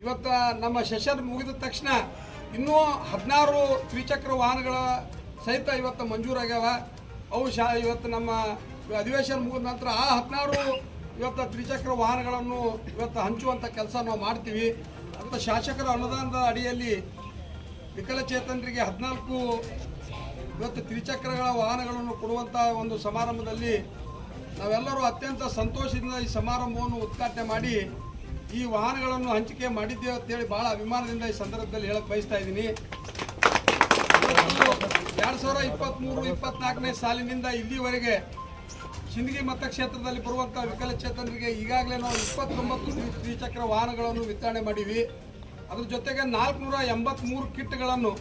ಇವತ್ತು ನಮ್ಮ ಸೆಷನ್ ಮುಗಿದ ತಕ್ಷಣ ಇನ್ನೂ 16 ದ್ವಿಚಕ್ರ ವಾಹನಗಳ ಸಹಿತ ಇವತ್ತು ಮಂಜೂರಾಗ್ಯಾವ. ಅವು ಇವತ್ತು ನಮ್ಮ ಅಧಿವೇಶನ ಮುಗಿದ ನಂತರ ಆ 16 ಇವತ್ತು ದ್ವಿಚಕ್ರ ವಾಹನಗಳನ್ನು ಇವತ್ತು ಹಂಚುವಂಥ ಕೆಲಸ ನಾವು ಮಾಡ್ತೀವಿ. ಅಂತ ಶಾಸಕರ ಅನುದಾನದ ಅಡಿಯಲ್ಲಿ ವಿಕಲಚೇತನರಿಗೆ 14 ಇವತ್ತು ತ್ರಿಚಕ್ರಗಳ ವಾಹನಗಳನ್ನು ಕೊಡುವಂಥ ಒಂದು ಸಮಾರಂಭದಲ್ಲಿ ನಾವೆಲ್ಲರೂ ಅತ್ಯಂತ ಸಂತೋಷದಿಂದ ಈ ಸಮಾರಂಭವನ್ನು ಉದ್ಘಾಟನೆ ಮಾಡಿ ಈ ವಾಹನಗಳನ್ನು ಹಂಚಿಕೆ ಮಾಡಿದ್ದೇವೆ ಅಂತೇಳಿ ಭಾಳ ಅಭಿಮಾನದಿಂದ ಈ ಸಂದರ್ಭದಲ್ಲಿ ಹೇಳಕ್ಕೆ ಬಯಸ್ತಾ ಇದ್ದೀನಿ. 2023-24ನೇ ಸಾಲಿನಿಂದ ಇಲ್ಲಿವರೆಗೆ ಸಿಂದಗಿ ಮತಕ್ಷೇತ್ರದಲ್ಲಿ ಬರುವಂಥ ವಿಕಲಚೇತನರಿಗೆ ಈಗಾಗಲೇ ನಾವು 29 ದ್ವಿಚಕ್ರ ವಾಹನಗಳನ್ನು ವಿತರಣೆ ಮಾಡೀವಿ. ಅದ್ರ ಜೊತೆಗೆ 483 ಕಿಟ್ಗಳನ್ನು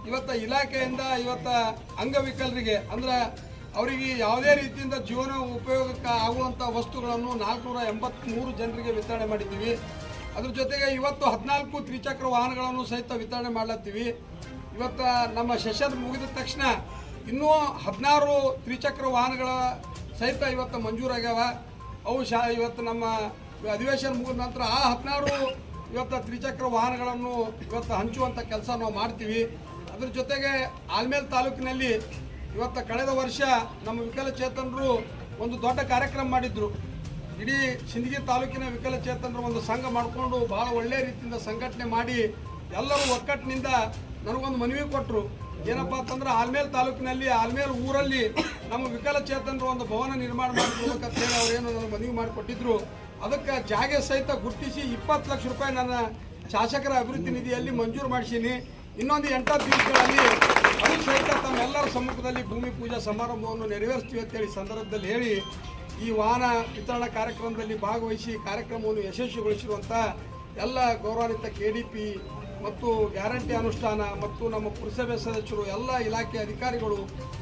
ಇವತ್ತು ಇಲಾಖೆಯಿಂದ ಇವತ್ತು ಅಂಗವಿಕಲರಿಗೆ ಅಂದರೆ ಅವರಿಗೆ ಯಾವುದೇ ರೀತಿಯಿಂದ ಜೀವನ ಉಪಯೋಗಕ್ಕೆ ಆಗುವಂಥ ವಸ್ತುಗಳನ್ನು 483 ಜನರಿಗೆ ವಿತರಣೆ ಮಾಡಿದ್ದೀವಿ. ಅದ್ರ ಜೊತೆಗೆ ಇವತ್ತು 14 ತ್ರಿಚಕ್ರ ವಾಹನಗಳನ್ನು ಸಹಿತ ವಿತರಣೆ ಮಾಡ್ಲತ್ತೀವಿ. ಇವತ್ತು ನಮ್ಮ ಸೆಷನ್ ಮುಗಿದ ತಕ್ಷಣ ಇನ್ನೂ 16 ತ್ರಿಚಕ್ರ ವಾಹನಗಳ ಸಹಿತ ಇವತ್ತು ಮಂಜೂರಾಗ್ಯಾವ. ಅವು ಇವತ್ತು ನಮ್ಮ ಅಧಿವೇಶನ ಮುಗಿದ ನಂತರ ಆ 16 ಇವತ್ತು ತ್ರಿಚಕ್ರ ವಾಹನಗಳನ್ನು ಇವತ್ತು ಹಂಚುವಂಥ ಕೆಲಸ ನಾವು ಮಾಡ್ತೀವಿ. ಅದ್ರ ಜೊತೆಗೆ ಆಲ್ಮೇಲ್ ತಾಲೂಕಿನಲ್ಲಿ ಇವತ್ತು ಕಳೆದ ವರ್ಷ ನಮ್ಮ ವಿಕಲಚೇತನರು ಒಂದು ದೊಡ್ಡ ಕಾರ್ಯಕ್ರಮ ಮಾಡಿದ್ರು. ಇಡೀ ಸಿಂದಗಿ ತಾಲೂಕಿನ ವಿಕಲಚೇತನರು ಒಂದು ಸಂಘ ಮಾಡಿಕೊಂಡು ಭಾಳ ಒಳ್ಳೆಯ ರೀತಿಯಿಂದ ಸಂಘಟನೆ ಮಾಡಿ ಎಲ್ಲರೂ ಒಕ್ಕಟ್ಟಿನಿಂದ ನನಗೊಂದು ಮನವಿ ಕೊಟ್ಟರು. ಏನಪ್ಪ ಅಂತಂದ್ರೆ ಆಲ್ಮೇಲ್ ತಾಲೂಕಿನಲ್ಲಿ ಆಲ್ಮೇಲ್ ಊರಲ್ಲಿ ನಮ್ಮ ವಿಕಲಚೇತನರು ಒಂದು ಭವನ ನಿರ್ಮಾಣ ಮಾಡಬೇಕಂತ ಹೇಳಿ ಅವರೇನು ನನಗೆ ಮನವಿ ಮಾಡಿಕೊಟ್ಟಿದ್ರು. ಅದಕ್ಕೆ ಜಾಗ ಸಹಿತ ಗುರುತಿಸಿ 20 ಲಕ್ಷ ರೂಪಾಯಿ ನನ್ನ ಶಾಸಕರ ಅಭಿವೃದ್ಧಿ ನಿಧಿಯಲ್ಲಿ ಮಂಜೂರು ಮಾಡಿಸೀನಿ. ಇನ್ನೊಂದು 8 ದಿವಸಗಳಲ್ಲಿ ಅದು ಸಹಿತ ತಮ್ಮೆಲ್ಲರ ಸಮ್ಮುಖದಲ್ಲಿ ಭೂಮಿ ಪೂಜಾ ಸಮಾರಂಭವನ್ನು ನೆರವೇರಿಸ್ತೀವಿ ಅಂತೇಳಿ ಸಂದರ್ಭದಲ್ಲಿ ಹೇಳಿ ಈ ವಾಹನ ವಿತರಣಾ ಕಾರ್ಯಕ್ರಮದಲ್ಲಿ ಭಾಗವಹಿಸಿ ಕಾರ್ಯಕ್ರಮವನ್ನು ಯಶಸ್ವಿಗೊಳಿಸಿರುವಂಥ ಎಲ್ಲ ಗೌರವಾನ್ವಿತ KDP ಮತ್ತು ಗ್ಯಾರಂಟಿ ಅನುಷ್ಠಾನ ಮತ್ತು ನಮ್ಮ ಪುರಸಭೆ ಸದಸ್ಯರು, ಎಲ್ಲ ಇಲಾಖೆ ಅಧಿಕಾರಿಗಳು,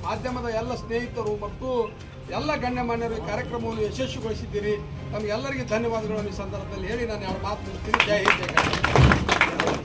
ಮಾಧ್ಯಮದ ಎಲ್ಲ ಸ್ನೇಹಿತರು ಮತ್ತು ಎಲ್ಲ ಗಣ್ಯಮಾನ್ಯರು ಈ ಕಾರ್ಯಕ್ರಮವನ್ನು ಯಶಸ್ವಿಗೊಳಿಸಿದ್ದೀರಿ. ತಮಗೆಲ್ಲರಿಗೂ ಧನ್ಯವಾದಗಳನ್ನು ಈ ಸಂದರ್ಭದಲ್ಲಿ ಹೇಳಿ ನಾನು 2 ಮಾತು ಮುಗಿಸ್ತೀನಿ. ಜೈ ಹಿಂದ್, ಜೈ ಕರ್ನಾಟಕ.